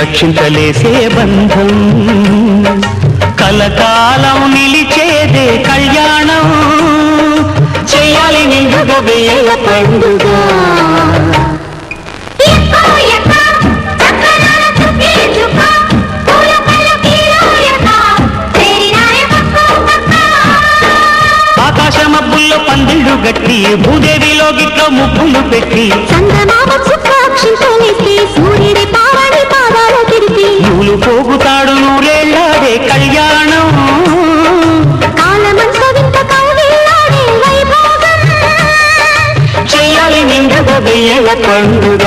అక్షింతలేసే బంధం కలకాలం నిలిచేదే కళ్యాణం చెయ్యాలి నిండుగా వెయ్యేళ్ళ పండుగ ఆకాశమబ్బుల్లో పందిళ్ళు గట్టి భూదేవిలో గిట్లో ముగ్గులు పెట్టి సూర్యుడి పావని పాదాల తిరిపి నూలు పోగుతాడు నూరేళ్ళాడే కళ్యాణం కాలమంత వింత కౌగిల్లాడే వైభోగం చెయ్యాలి నిండుగా వెయ్యేళ్ళ పండుగ